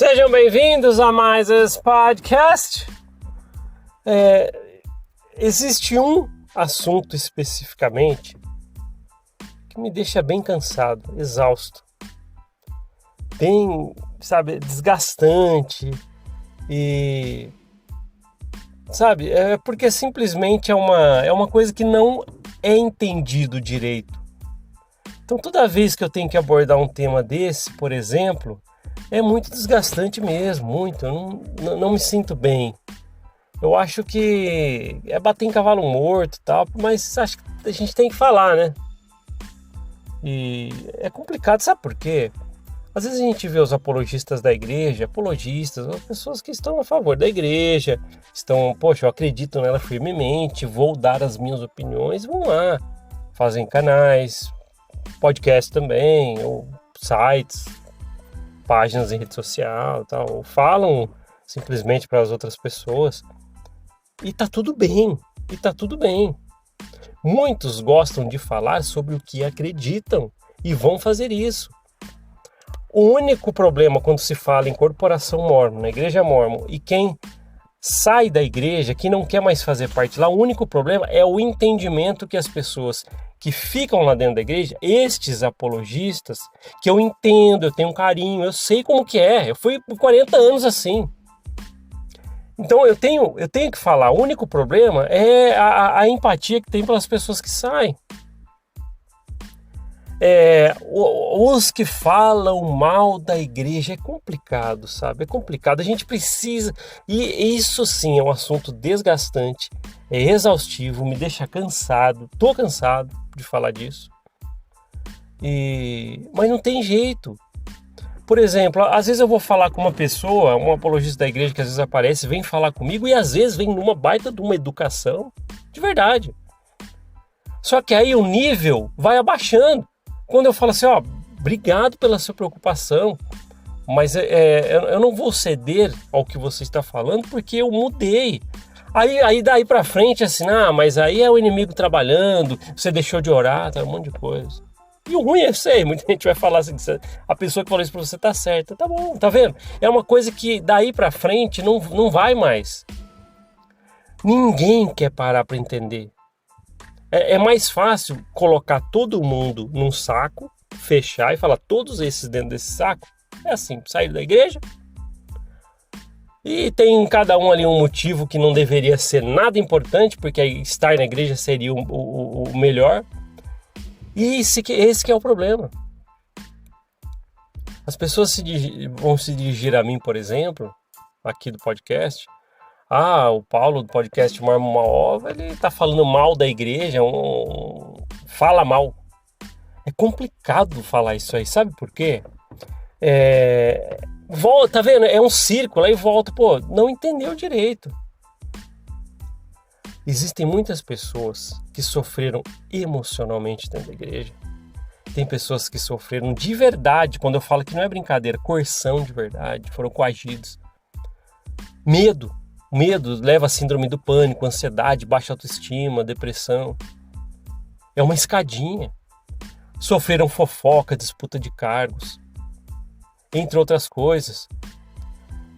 Sejam bem-vindos a mais esse podcast. Existe um assunto especificamente que me deixa bem cansado, exausto, bem, desgastante e, porque simplesmente é uma coisa que não é entendido direito. Então, toda vez que eu tenho que abordar um tema desse, por exemplo, é muito desgastante mesmo, muito. Eu não me sinto bem. Eu acho que é bater em cavalo morto e tal, mas acho que a gente tem que falar, né? E é complicado, sabe por quê? Às vezes a gente vê os apologistas da igreja, as pessoas que estão a favor da igreja, eu acredito nela firmemente, vou dar as minhas opiniões, vão lá, fazem canais, podcast também, ou sites, páginas em rede social, tal, falam simplesmente para as outras pessoas e tá tudo bem, Muitos gostam de falar sobre o que acreditam e vão fazer isso. O único problema quando se fala em corporação mórmon, na igreja mórmon, e quem sai da igreja, que não quer mais fazer parte lá, o único problema é o entendimento que as pessoas que ficam lá dentro da igreja, estes apologistas, que eu entendo, eu tenho um carinho, eu sei como que é, eu fui por 40 anos assim. Então eu tenho que falar, o único problema é a empatia que tem pelas pessoas que saem. Os que falam mal da igreja é complicado, sabe? É complicado, a gente precisa, e isso sim é um assunto desgastante, é exaustivo, me deixa cansado, tô cansado de falar disso, mas não tem jeito. Por exemplo, às vezes eu vou falar com uma pessoa, um apologista da igreja que às vezes aparece, vem falar comigo e às vezes vem numa baita de uma educação, de verdade. Só que aí o nível vai abaixando. Quando eu falo assim, obrigado pela sua preocupação, mas eu não vou ceder ao que você está falando porque eu mudei. Aí daí pra frente, assim, mas aí é o inimigo trabalhando, você deixou de orar, tá, um monte de coisa. E o ruim, eu sei, muita gente vai falar assim, a pessoa que falou isso pra você tá certa, tá bom, tá vendo? É uma coisa que daí pra frente não vai mais. Ninguém quer parar pra entender. É mais fácil colocar todo mundo num saco, fechar e falar todos esses dentro desse saco. É assim, sair da igreja. E tem em cada um ali um motivo que não deveria ser nada importante, porque estar na igreja seria o melhor. E esse que é o problema. As pessoas vão se dirigir a mim, por exemplo, aqui do podcast. O Paulo do podcast Mórmon Uma Ova, ele tá falando mal da igreja, fala mal. É complicado falar isso aí, sabe por quê? Volta, tá vendo? É um círculo, aí volta, não entendeu direito. Existem muitas pessoas que sofreram emocionalmente dentro da igreja. Tem pessoas que sofreram de verdade, quando eu falo que não é brincadeira, coerção de verdade, foram coagidos. Medo leva a síndrome do pânico, ansiedade, baixa autoestima, depressão. É uma escadinha. Sofreram fofoca, disputa de cargos, entre outras coisas.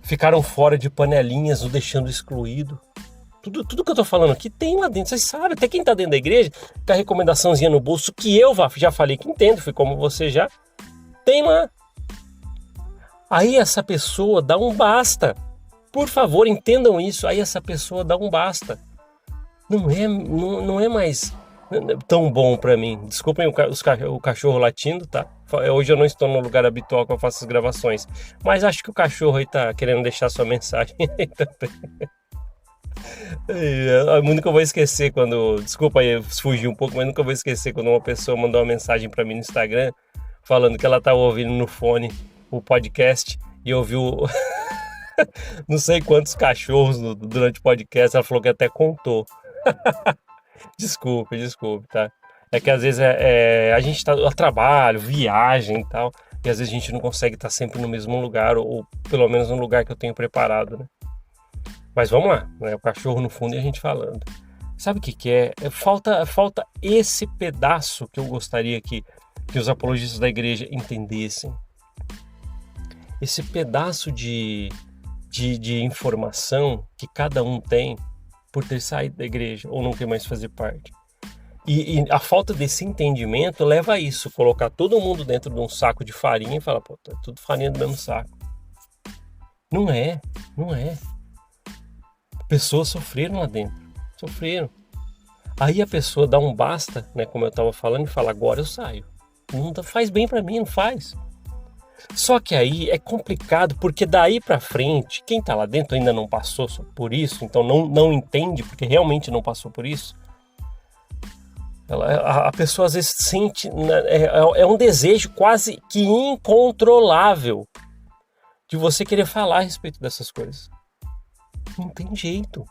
Ficaram fora de panelinhas, o deixando excluído. Tudo que eu tô falando aqui tem lá dentro, vocês sabem. Até quem tá dentro da igreja, com a recomendaçãozinha no bolso, que eu já falei que entendo, fui como você já, tem lá. Aí essa pessoa dá um basta. Por favor, entendam isso. Aí essa pessoa dá um basta. Não é mais tão bom pra mim. Desculpem o cachorro latindo, tá? Hoje eu não estou no lugar habitual que eu faço as gravações. Mas acho que o cachorro aí tá querendo deixar sua mensagem aí também. Eu nunca vou esquecer quando... Desculpa aí, fugir um pouco, mas nunca vou esquecer quando uma pessoa mandou uma mensagem pra mim no Instagram falando que ela estava ouvindo no fone o podcast e ouviu... não sei quantos cachorros durante o podcast, ela falou que até contou. Desculpe, tá? É que às vezes a gente tá a trabalho, viagem e tal, e às vezes a gente não consegue estar sempre no mesmo lugar, ou pelo menos no lugar que eu tenho preparado, né? Mas vamos lá, né? O cachorro no fundo e a gente falando. Sabe o que é? Falta esse pedaço que eu gostaria que os apologistas da igreja entendessem. esse pedaço de informação que cada um tem por ter saído da igreja ou não quer mais fazer parte. E a falta desse entendimento leva a isso, colocar todo mundo dentro de um saco de farinha e falar, pô, tá tudo farinha do mesmo saco. Não é. Pessoas sofreram lá dentro, sofreram. Aí a pessoa dá um basta, né, como eu estava falando, e fala, agora eu saio. Não faz bem para mim, não faz. Só que aí é complicado, porque daí para frente, quem tá lá dentro ainda não passou por isso, então não entende, porque realmente não passou por isso. A pessoa às vezes sente, é um desejo quase que incontrolável de você querer falar a respeito dessas coisas. Não tem jeito.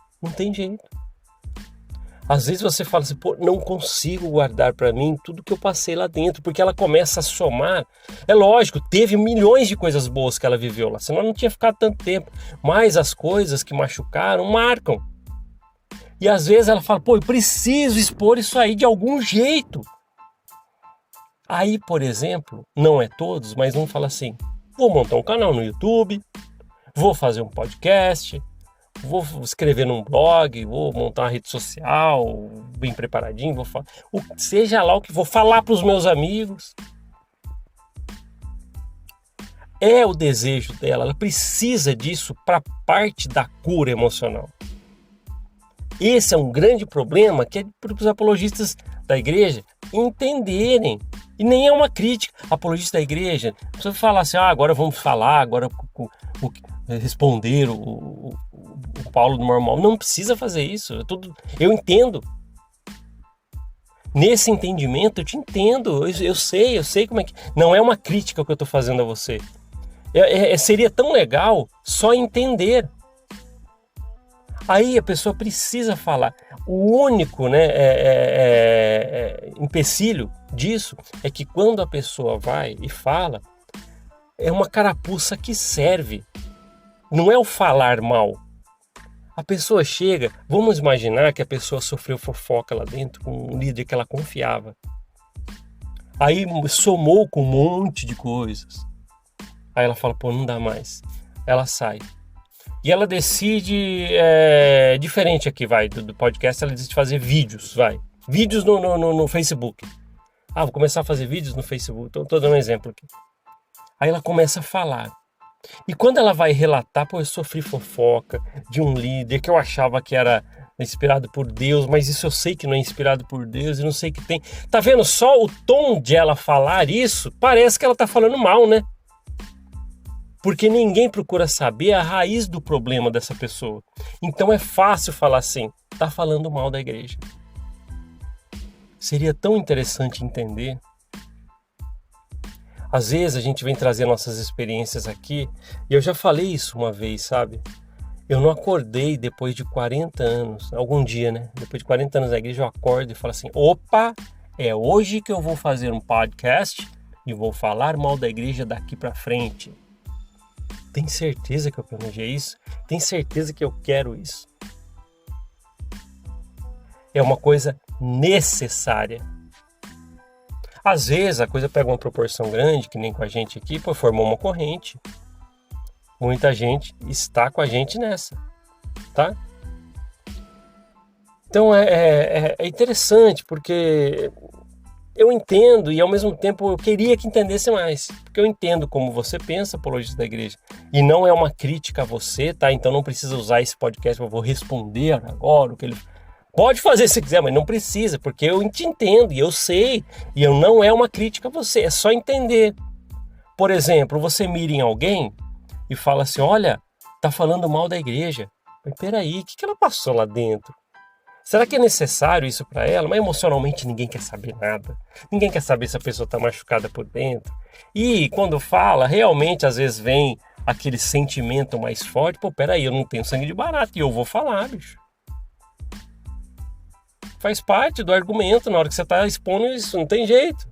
Às vezes você fala assim, pô, não consigo guardar para mim tudo que eu passei lá dentro, porque ela começa a somar. É lógico, teve milhões de coisas boas que ela viveu lá, senão não tinha ficado tanto tempo. Mas as coisas que machucaram, marcam. E às vezes ela fala, pô, eu preciso expor isso aí de algum jeito. Aí, por exemplo, não é todos, mas um fala assim, vou montar um canal no YouTube, vou fazer um podcast, vou escrever num blog, vou montar uma rede social, bem preparadinho, vou falar, seja lá o que vou falar para os meus amigos. É o desejo dela, ela precisa disso para parte da cura emocional. Esse é um grande problema que é para os apologistas da igreja entenderem. E nem é uma crítica. Apologista da igreja, você fala assim, agora vamos falar, agora responder o Paulo do normal. Não precisa fazer isso. Eu entendo. Nesse entendimento, eu te entendo. Eu sei como é que... Não é uma crítica que eu estou fazendo a você. Seria tão legal só entender. Aí a pessoa precisa falar. O único empecilho disso é que quando a pessoa vai e fala, é uma carapuça que serve. Não é o falar mal. A pessoa chega, vamos imaginar que a pessoa sofreu fofoca lá dentro com um líder que ela confiava. Aí somou com um monte de coisas. Aí ela fala, pô, não dá mais. Ela sai. E ela decide, diferente aqui, do podcast, ela decide fazer vídeos, Vídeos no Facebook. Vou começar a fazer vídeos no Facebook, estou dando um exemplo aqui. Aí ela começa a falar. E quando ela vai relatar, pô, eu sofri fofoca de um líder que eu achava que era inspirado por Deus, mas isso eu sei que não é inspirado por Deus e não sei o que tem. Tá vendo só o tom de ela falar isso? Parece que ela tá falando mal, né? Porque ninguém procura saber a raiz do problema dessa pessoa. Então é fácil falar assim, tá falando mal da igreja. Seria tão interessante entender. Às vezes a gente vem trazer nossas experiências aqui, e eu já falei isso uma vez, sabe? Eu não acordei depois de 40 anos, algum dia, né? Depois de 40 anos na igreja eu acordo e falo assim, opa, é hoje que eu vou fazer um podcast e vou falar mal da igreja daqui pra frente. Tem certeza que eu planejei isso? Tem certeza que eu quero isso? É uma coisa necessária. Às vezes a coisa pega uma proporção grande, que nem com a gente aqui, formou uma corrente. Muita gente está com a gente nessa, tá? Então é interessante, porque eu entendo e ao mesmo tempo eu queria que entendesse mais, porque eu entendo como você pensa, apologista da igreja, e não é uma crítica a você, tá? Então não precisa usar esse podcast, eu vou responder agora o que ele... Pode fazer se quiser, mas não precisa, porque eu te entendo e eu sei, e eu não é uma crítica a você, é só entender. Por exemplo, você mira em alguém e fala assim, olha, tá falando mal da igreja. Mas peraí, o que ela passou lá dentro? Será que é necessário isso para ela? Mas emocionalmente ninguém quer saber nada. Ninguém quer saber se a pessoa está machucada por dentro. E quando fala, realmente às vezes vem aquele sentimento mais forte. Pô, peraí, eu não tenho sangue de barata e eu vou falar, bicho. Faz parte do argumento na hora que você está expondo isso, não tem jeito.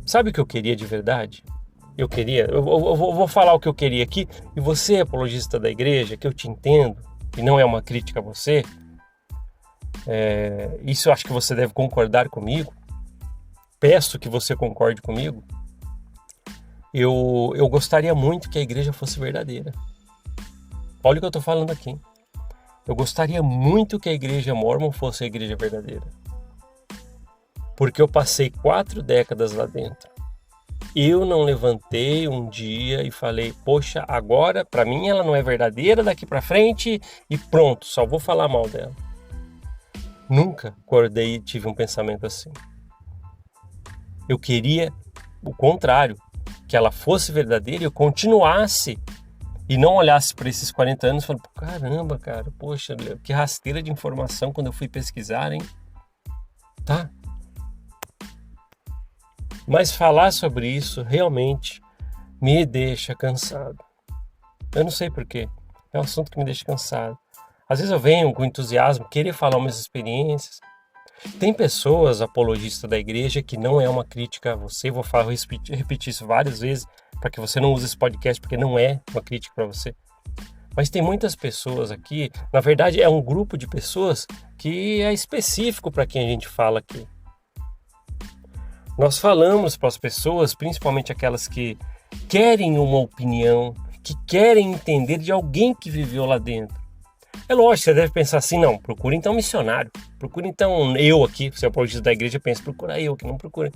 Sabe o que eu queria de verdade? Eu vou falar o que eu queria aqui, e você, apologista da igreja, que eu te entendo, e não é uma crítica a você, isso eu acho que você deve concordar comigo, peço que você concorde comigo. Eu gostaria muito que a igreja fosse verdadeira. Olha o que eu estou falando aqui. Eu gostaria muito que a igreja mórmon fosse a igreja verdadeira. Porque eu passei 4 décadas lá dentro. Eu não levantei um dia e falei, poxa, agora para mim ela não é verdadeira, daqui para frente e pronto, só vou falar mal dela. Nunca acordei e tive um pensamento assim. Eu queria o contrário, que ela fosse verdadeira e eu continuasse e não olhasse para esses 40 anos e falasse, caramba, cara, poxa, que rasteira de informação quando eu fui pesquisar, hein? Tá? Mas falar sobre isso realmente me deixa cansado. Eu não sei porquê. É um assunto que me deixa cansado. Às vezes eu venho com entusiasmo, querer falar umas experiências. Tem pessoas apologistas da igreja que não é uma crítica a você. Vou repetir isso várias vezes para que você não use esse podcast, porque não é uma crítica para você. Mas tem muitas pessoas aqui, na verdade é um grupo de pessoas que é específico para quem a gente fala aqui. Nós falamos para as pessoas, principalmente aquelas que querem uma opinião, que querem entender de alguém que viveu lá dentro. É lógico, você deve pensar assim, não, procura então um missionário, procura então eu aqui, se é o apologista da igreja, pensa, procura eu que não procura.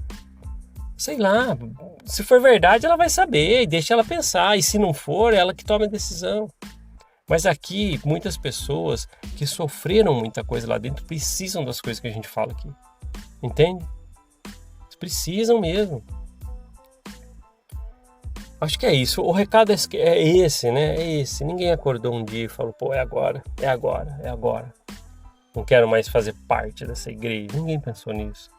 Sei lá, se for verdade ela vai saber, deixa ela pensar, e se não for, ela que toma a decisão. Mas aqui, muitas pessoas que sofreram muita coisa lá dentro precisam das coisas que a gente fala aqui, entende? Precisam mesmo. Acho que é isso. O recado é esse, né? É esse. Ninguém acordou um dia e falou, pô, é agora, é agora, é agora. Não quero mais fazer parte dessa igreja. Ninguém pensou nisso.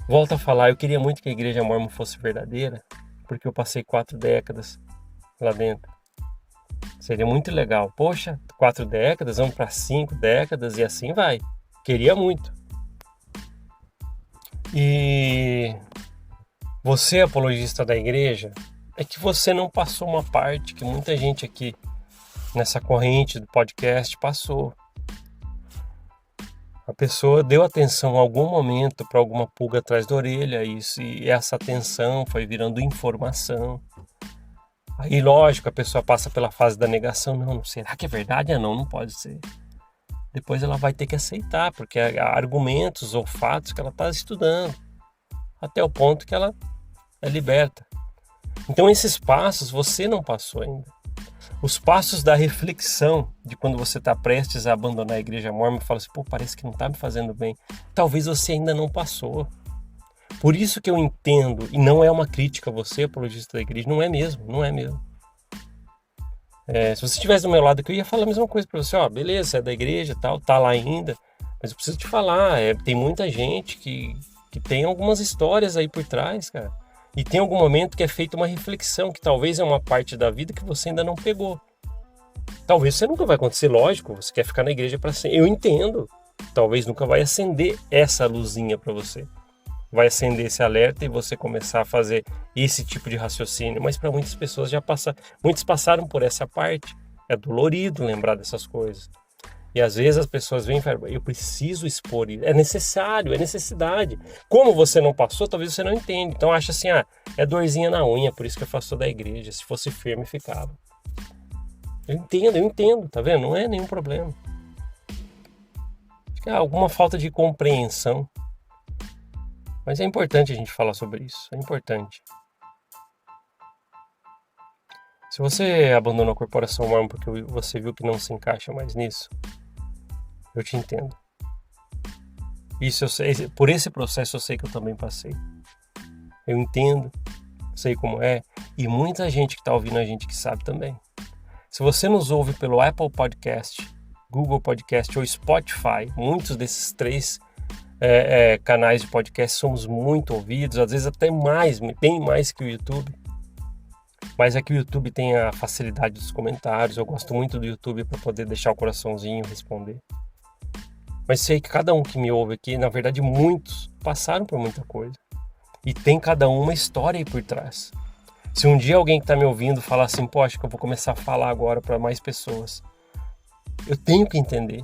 Volto a falar, eu queria muito que a igreja mórmon fosse verdadeira, porque eu passei 4 décadas lá dentro. Seria muito legal. Poxa, 4 décadas, vamos para 5 décadas e assim vai. Queria muito. E você, apologista da igreja, é que você não passou uma parte que muita gente aqui nessa corrente do podcast passou. A pessoa deu atenção em algum momento para alguma pulga atrás da orelha e essa atenção foi virando informação. Aí, lógico, a pessoa passa pela fase da negação. Não, será que é verdade? Não pode ser. Depois ela vai ter que aceitar, porque há argumentos ou fatos que ela está estudando, até o ponto que ela é liberta. Então esses passos você não passou ainda. Os passos da reflexão, de quando você está prestes a abandonar a igreja mórmon e fala assim, pô, parece que não está me fazendo bem. Talvez você ainda não passou. Por isso que eu entendo, e não é uma crítica a você, apologista da igreja, não é mesmo. Se você estivesse do meu lado aqui, eu ia falar a mesma coisa para você, beleza, você é da igreja e tal, tá lá ainda, mas eu preciso te falar, tem muita gente que tem algumas histórias aí por trás, cara, e tem algum momento que é feita uma reflexão, que talvez é uma parte da vida que você ainda não pegou. Talvez você nunca vai acontecer, lógico, você quer ficar na igreja para sempre, eu entendo, talvez nunca vai acender essa luzinha para você. Vai acender esse alerta e você começar a fazer esse tipo de raciocínio. Mas para muitas pessoas muitos passaram por essa parte. É dolorido lembrar dessas coisas. E às vezes as pessoas vêm e falam, eu preciso expor isso. É necessário, é necessidade. Como você não passou, talvez você não entenda. Então acha assim, é dorzinha na unha, por isso que afastou da igreja. Se fosse firme, ficava. Eu entendo, tá vendo? Não é nenhum problema. Acho que é alguma falta de compreensão. Mas é importante a gente falar sobre isso, é importante. Se você abandonou a corporação mórmon porque você viu que não se encaixa mais nisso, eu te entendo. Isso eu sei, por esse processo eu sei que eu também passei. Eu entendo, sei como é, e muita gente que está ouvindo a gente que sabe também. Se você nos ouve pelo Apple Podcast, Google Podcast ou Spotify, muitos desses 3 canais de podcast somos muito ouvidos, às vezes até bem mais que o YouTube. Mas é que o YouTube tem a facilidade dos comentários, eu gosto muito do YouTube para poder deixar o coraçãozinho e responder. Mas sei que cada um que me ouve aqui, na verdade muitos passaram por muita coisa. E tem cada um uma história aí por trás. Se um dia alguém que está me ouvindo falar assim, poxa, que eu vou começar a falar agora para mais pessoas, eu tenho que entender.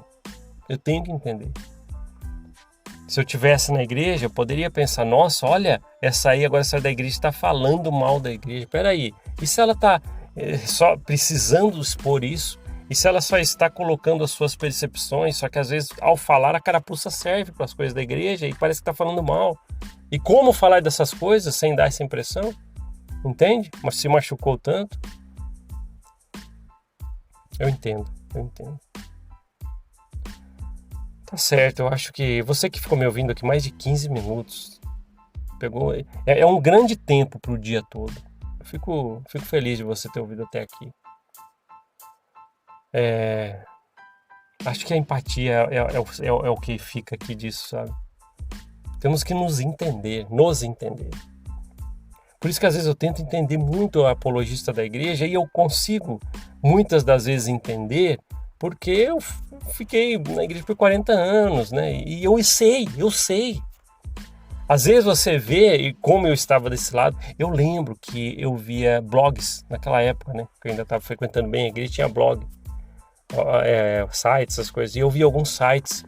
Se eu tivesse na igreja, eu poderia pensar, nossa, olha, essa aí agora sai da igreja está falando mal da igreja. Peraí, e se ela está só precisando expor isso? E se ela só está colocando as suas percepções, só que às vezes ao falar a carapuça serve para as coisas da igreja e parece que está falando mal. E como falar dessas coisas sem dar essa impressão? Entende? Mas se machucou tanto. Eu entendo. Tá certo, eu acho que você que ficou me ouvindo aqui mais de 15 minutos, pegou. É um grande tempo pro dia todo. Eu fico feliz de você ter ouvido até aqui. Acho que a empatia é o que fica aqui disso, sabe? Temos que nos entender. Por isso que às vezes eu tento entender muito o apologista da igreja e eu consigo muitas das vezes entender porque eu fiquei na igreja por 40 anos, né? E eu sei. Às vezes você vê, e como eu estava desse lado, eu lembro que eu via blogs naquela época, né? Que eu ainda estava frequentando bem a igreja, tinha blog, sites, essas coisas. E eu via alguns sites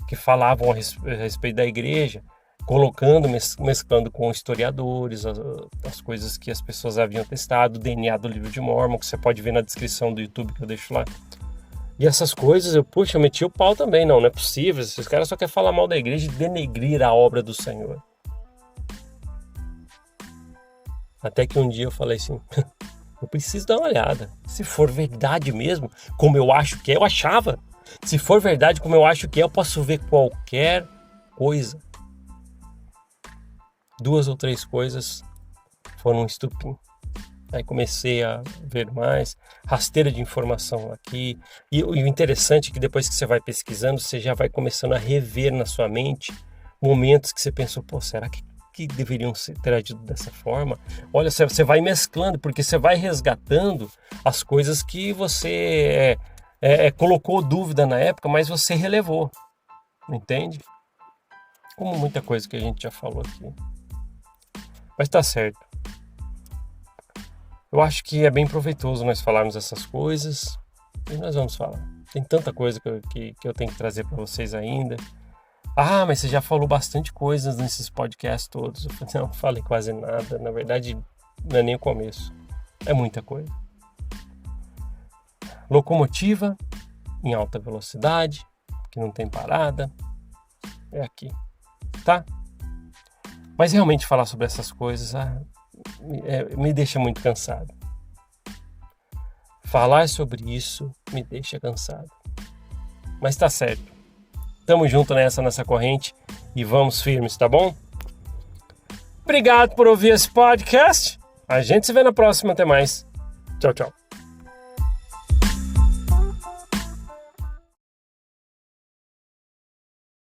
que falavam a respeito da igreja, colocando, mesclando com historiadores, as coisas que as pessoas haviam testado, o DNA do livro de Mórmon, que você pode ver na descrição do YouTube que eu deixo lá. E essas coisas, eu meti o pau também, não é possível, esses caras só querem falar mal da igreja e denegrir a obra do Senhor. Até que um dia eu falei assim, eu preciso dar uma olhada, se for verdade mesmo, como eu acho que é, eu achava, se for verdade como eu acho que é, eu posso ver qualquer coisa. 2 ou 3 coisas foram um estupim. Aí comecei a ver mais, rasteira de informação aqui. E o interessante é que depois que você vai pesquisando, você já vai começando a rever na sua mente momentos que você pensou, pô, será que deveriam ter agido dessa forma? Olha, você vai mesclando, porque você vai resgatando as coisas que você colocou dúvida na época, mas você relevou. Entende? Como muita coisa que a gente já falou aqui. Mas tá certo. Eu acho que é bem proveitoso nós falarmos essas coisas e nós vamos falar. Tem tanta coisa que eu tenho que trazer para vocês ainda. Ah, mas você já falou bastante coisas nesses podcasts todos. Eu falei, não falei quase nada. Na verdade, não é nem o começo. É muita coisa. Locomotiva em alta velocidade, que não tem parada. É aqui, tá? Mas realmente falar sobre essas coisas me deixa muito cansado. Falar sobre isso me deixa cansado. Mas tá certo. Tamo junto nessa corrente e vamos firmes, tá bom? Obrigado por ouvir esse podcast. A gente se vê na próxima. Até mais. Tchau, tchau.